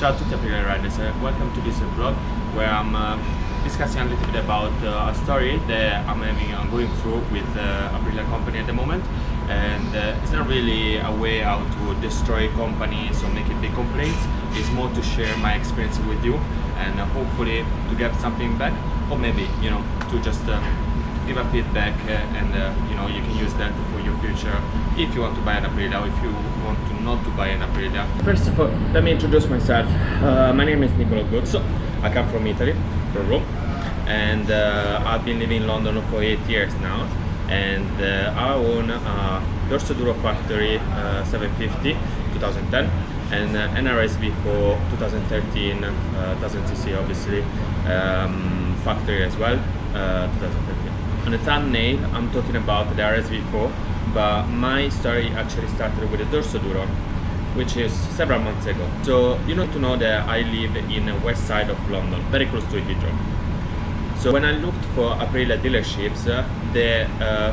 Ciao a tutti Aprilia riders, welcome to this vlog where I'm discussing a little bit about a story that I'm going through with Aprilia company at the moment, and it's not really a way how to destroy companies or make big complaints. It's more to share my experience with you and hopefully to get something back, or maybe to just give a feedback and you can use that for your future if you want to buy an Aprilia or if you want to not to buy an Aprilia. First of all, let me introduce myself. My name is Nicola Guzzo. I come from Italy, from Rome, and I've been living in London for 8 years now, and I own a Dorso Duro Factory 750 2010 and an RSV for 2013 1000cc obviously factory as well 2013. On the thumbnail I'm talking about the RSV4, but my story actually started with the Dorso Duro, which is several months ago. So you need to know that I live in the west side of London, very close to Heathrow. So when I looked for Aprilia dealerships, the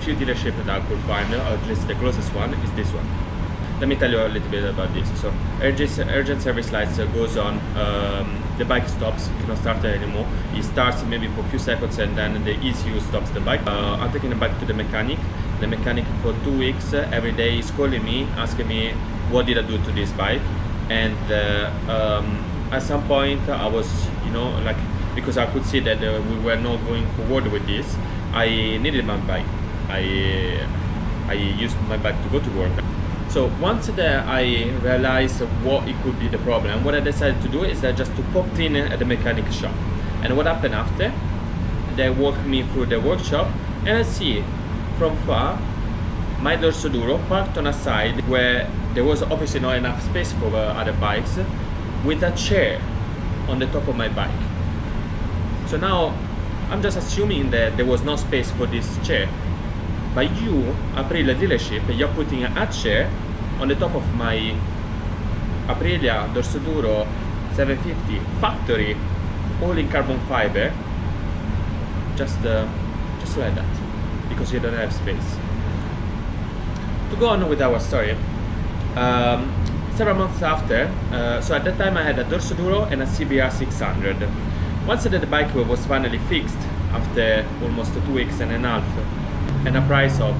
few dealerships that I could find, or at least the closest one, is this one. Let me tell you a little bit about this. So urgent service lights goes on, the bike stops, cannot start it anymore. It starts maybe for a few seconds and then the ECU stops the bike. I'm taking the bike to the mechanic. The mechanic for 2 weeks every day is calling me, asking me what did I do to this bike. And at some point I was, because I could see that we were not going forward with this, I needed my bike. I used my bike to go to work. So once that I realized what it could be the problem, what I decided to do is that just to pop in at the mechanic shop. And what happened after? They walked me through the workshop and I see from far my Dorso Duro parked on a side where there was obviously not enough space for other bikes, with a chair on the top of my bike. So now I'm just assuming that there was no space for this chair. But you, Aprilia dealership, you're putting a chair on the top of my Aprilia Dorso Duro 750 factory, all in carbon fiber, just like that, because you don't have space. To go on with our story, several months after, so at that time I had a Dorso Duro and a CBR 600. Once that the bike was finally fixed after almost 2 weeks and a half, and a price of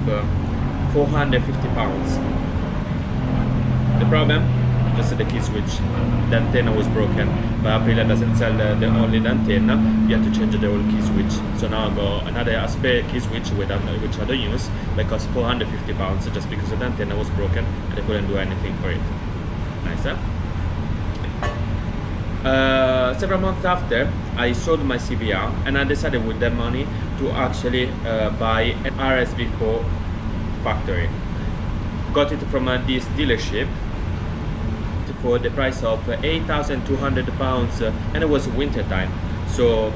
£450. The problem? Just the key switch. The antenna was broken, but Aprilia doesn't sell only the antenna. You have to change the whole key switch. So now I got another spare key switch which I don't use, that cost £450 just because the antenna was broken and I couldn't do anything for it. Nice, huh? Several months after, I sold my CBR and I decided with that money to actually buy an RSV4 factory. Got it from this dealership for the price of £8,200, and it was winter time. So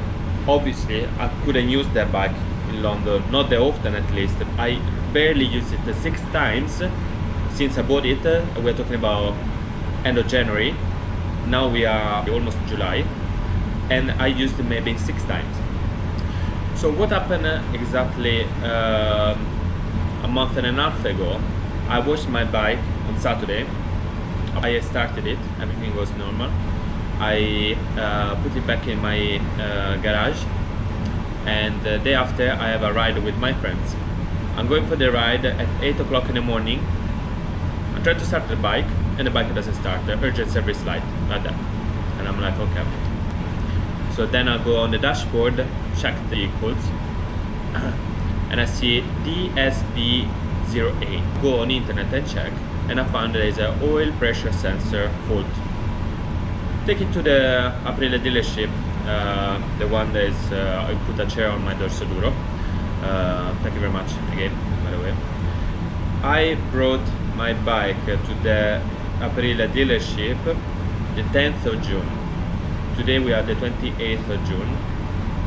obviously I couldn't use that bike in London, not that often at least. I barely used it 6 times since I bought it. We're talking about end of January. Now we are almost July, and I used it maybe 6 times. So what happened exactly a month and a half ago, I washed my bike on Saturday. I started it, everything was normal. I put it back in my garage, and the day after I have a ride with my friends. I'm going for the ride at 8 o'clock in the morning. I try to start the bike and the bike doesn't start, the urgent service light, like that. And I'm like, okay. So then I go on the dashboard, check the vehicles, and I see DSB08. Go on internet and check, and I found there is an oil pressure sensor fault. Take it to the Aprilia dealership, the one that is, I put a chair on my Dorso Duro. Thank you very much again, by the way. I brought my bike to the Aprilia dealership the 10th of June. Today we are the 28th of June.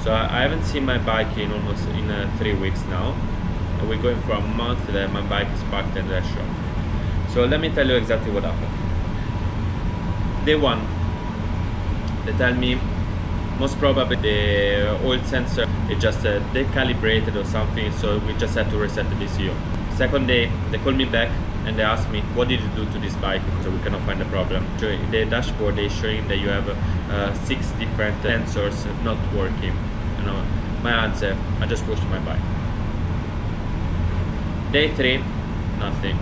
So I haven't seen my bike in almost 3 weeks now. And we're going for a month that my bike is parked in that shop. So let me tell you exactly what happened. Day 1, they tell me most probably the oil sensor is just decalibrated or something, so we just had to reset the ECU. Second day, they call me back and they asked me, what did you do to this bike, because we cannot find the problem. So in the dashboard they're showing that you have 6 different sensors not working. You know, my answer, I just washed my bike. Day 3, nothing,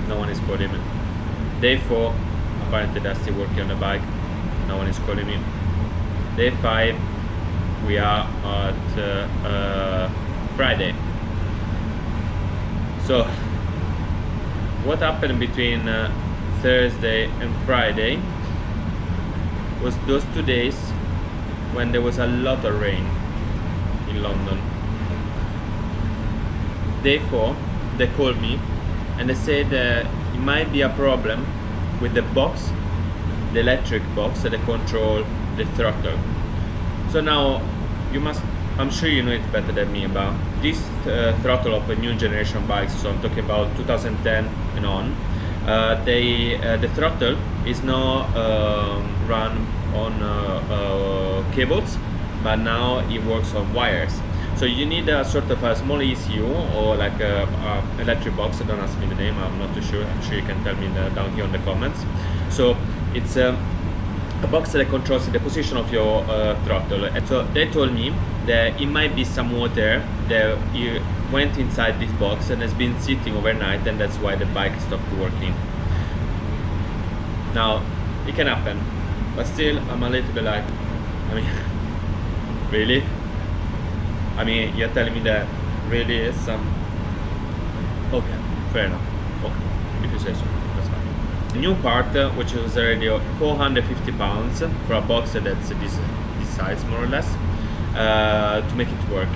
no one is calling me. Day 4, apparently they're still working on the bike, no one is calling me. Day 5, we are at Friday. So what happened between Thursday and Friday was those 2 days when there was a lot of rain in London. Day 4, they called me and they said it might be a problem with the box, the electric box that control the throttle. So now you must, I'm sure you know it better than me, about this throttle of a new generation bikes, so I'm talking about 2010 and on. The throttle is now run on cables, but now it works on wires. So you need a sort of a small ECU or like a electric box. Don't ask me the name, I'm not too sure. I'm sure you can tell me down here in the comments. So it's a box that controls the position of your throttle. And so they told me that it might be some water that you went inside this box and has been sitting overnight, and that's why the bike stopped working. Now it can happen, but still I'm a little bit like, I mean, really? I mean, you're telling me that really is some... Okay, fair enough. Okay, if you say so, that's fine. The new part, which was already 450 pounds for a box that's this size more or less, to make it work.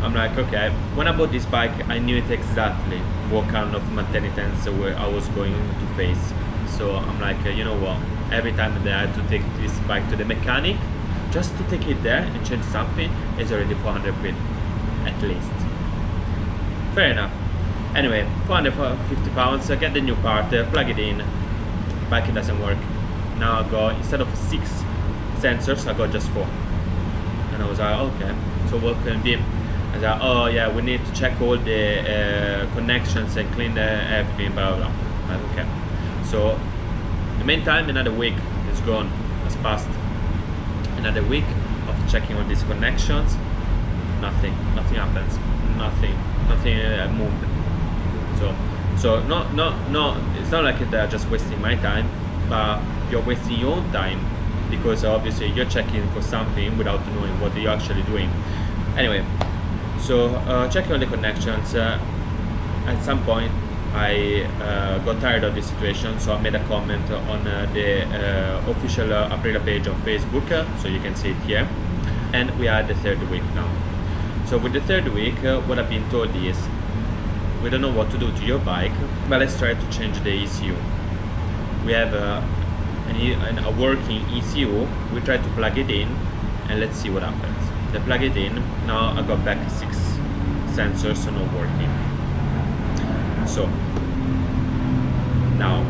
I'm like, okay, when I bought this bike, I knew it exactly what kind of maintenance I was going to face. So I'm like, you know what, every time that I had to take this bike to the mechanic, just to take it there and change something, is already 400 quid, at least. Fair enough. Anyway, 450 pounds, I get the new part, plug it in, bike doesn't work. Now I got, instead of 6 sensors, I got just 4. And I was like, okay, so what can it be? I was like, oh yeah, we need to check all the connections and clean everything, blah blah blah. Like, okay. So, in the meantime, another week is gone, has passed. Another week of checking all these connections, nothing happens, nothing moved. So no, it's not like they're just wasting my time, but you're wasting your own time, because obviously you're checking for something without knowing what you're actually doing. Anyway, so checking all the connections, at some point I got tired of this situation, so I made a comment on the official Aprilia page on Facebook, so you can see it here. And we are at the 3rd week now. So with the 3rd week, what I've been told is, we don't know what to do to your bike, but let's try to change the ECU. We have a working ECU, we try to plug it in, and let's see what happens. They plug it in, now I got back 6 sensors not working. So now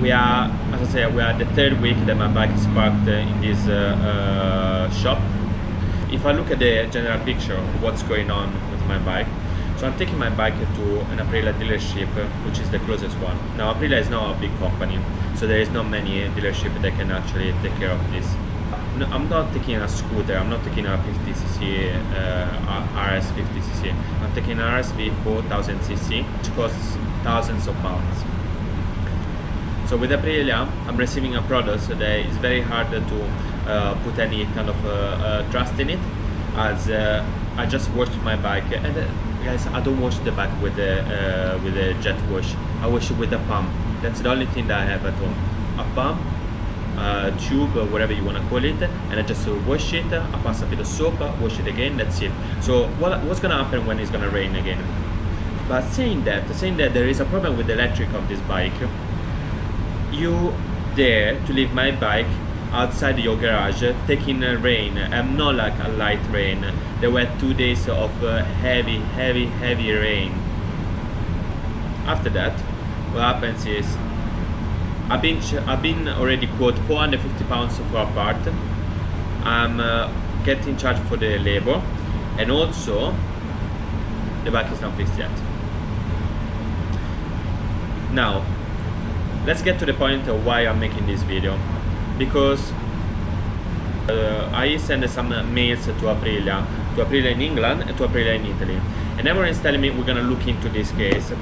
we are, as I say, we are the 3rd week that my bike is parked in this shop. If I look at the general picture of what's going on with my bike, so I'm taking my bike to an Aprilia dealership, which is the closest one. Now Aprilia is not a big company, so there is not many dealerships that can actually take care of this. No, I'm not taking a scooter, I'm not taking a 50cc RS 50cc. I'm taking an RSV 4000cc, which costs thousands of pounds. So with Aprilia, I'm receiving a product that is very hard to put any kind of trust in it, as I just washed my bike, and guys, I don't wash the bike with a jet wash. I wash it with a pump. That's the only thing that I have at home. A pump, tube, or whatever you want to call it, and I just wash it. I pass a bit of soap, wash it again. That's it. So what's gonna happen when it's gonna rain again? But saying that there is a problem with the electric of this bike, you dare to leave my bike outside your garage taking rain, and not like a light rain. There were 2 days of heavy rain. After that, what happens is I've been already quoted 450 pounds for a part. I'm getting charged for the labor, and also the bike is not fixed yet. Now, let's get to the point of why I'm making this video. Because I sent some mails to Aprilia in England and to Aprilia in Italy, and everyone is telling me we're gonna look into this case.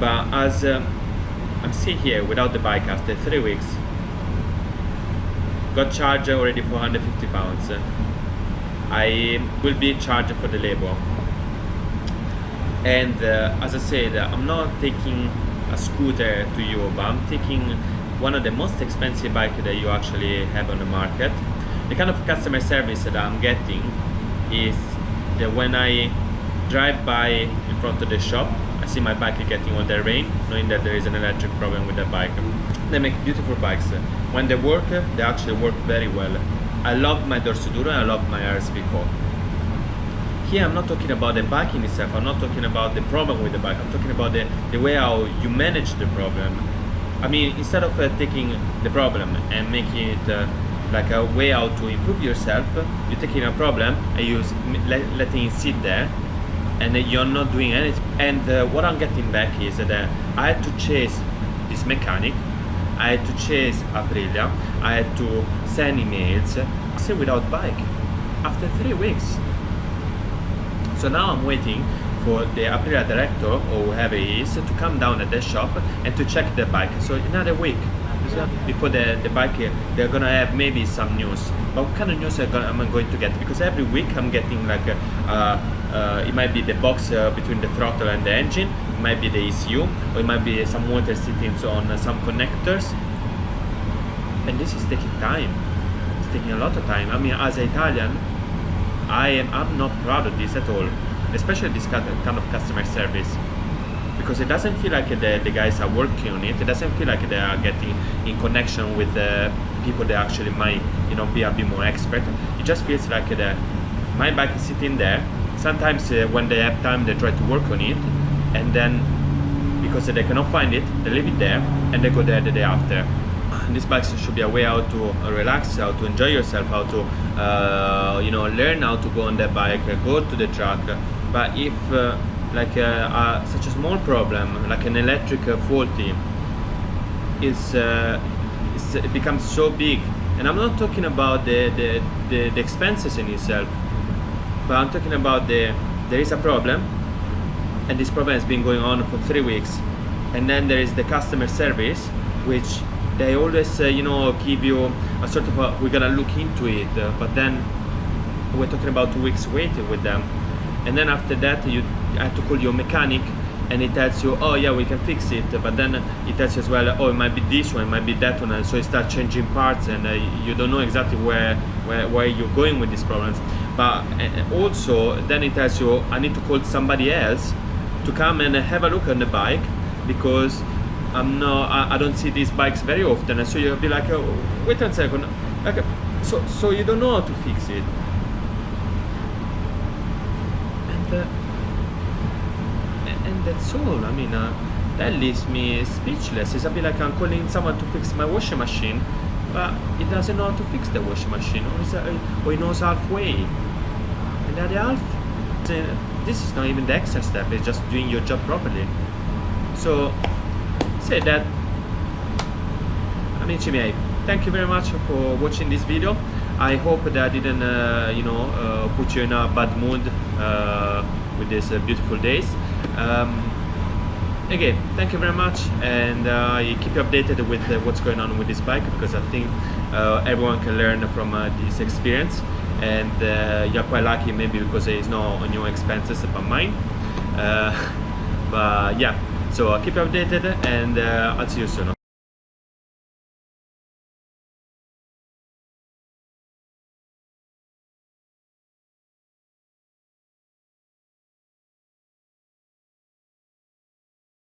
But as I'm sitting here without the bike after 3 weeks, got charged already for £150. I will be charged for the labor, and as I said, I'm not taking a scooter to you, but I'm taking one of the most expensive bikes that you actually have on the market. The kind of customer service that I'm getting is that when I drive by in front of the shop, I see my bike getting all the rain, knowing that there is an electric problem with the bike. They make beautiful bikes. When they work, they actually work very well. I love my Dorsoduro and I love my RSV4. Here I'm not talking about the bike in itself, I'm not talking about the problem with the bike, I'm talking about the way how you manage the problem. I mean, instead of taking the problem and making it like a way how to improve yourself, you're taking a problem and you're letting it sit there, and you're not doing anything. And what I'm getting back is that I had to chase this mechanic, I had to chase Aprilia, I had to send emails, still without bike after 3 weeks. So now I'm waiting for the Aprilia director or whoever he is to come down at the shop and to check the bike. So another week before the bike, they're gonna have maybe some news. But what kind of news am I going to get? Because every week I'm getting like it might be the box between the throttle and the engine, it might be the ECU, or it might be some water sitting on some connectors. And this is taking time. It's taking a lot of time. I mean, as an Italian, I'm not proud of this at all, especially this kind of customer service, because it doesn't feel like the guys are working on it. It doesn't feel like they are getting in connection with people that actually might, you know, be a bit more expert. It just feels like my bike is sitting there. Sometimes when they have time, they try to work on it, and then because they cannot find it, they leave it there and they go there the day after. This bike should be a way how to relax, how to enjoy yourself, how to you know, learn how to go on the bike, go to the track. But if like such a small problem like an electric faulty it becomes so big, and I'm not talking about the expenses in itself, but I'm talking about there is a problem, and this problem has been going on for 3 weeks, and then there is the customer service, which they always you know, give you a sort of we're gonna look into it, but then we're talking about 2 weeks waiting with them, and then after that you have to call your mechanic and it tells you, oh yeah, we can fix it, but then it tells you as well, oh, it might be this one, it might be that one, and so you start changing parts, and you don't know exactly where you're going with these problems. But also then it tells you, I need to call somebody else to come and have a look on the bike, because I don't see these bikes very often, and so you'll be like, oh, wait a second, like, so you don't know how to fix it, and that's all. I mean, that leaves me speechless. It's a bit like I'm calling someone to fix my washing machine, but he doesn't know how to fix the washing machine, or he knows halfway, and the other half, this is not even the extra step, it's just doing your job properly. So say that, amici miei, thank you very much for watching this video. I hope that I didn't you know, put you in a bad mood with these beautiful days. Again, thank you very much, and I keep you updated with what's going on with this bike, because I think everyone can learn from this experience, and you're quite lucky maybe because there is no on your expenses but mine. But yeah, so I'll keep you updated, and I'll see you soon.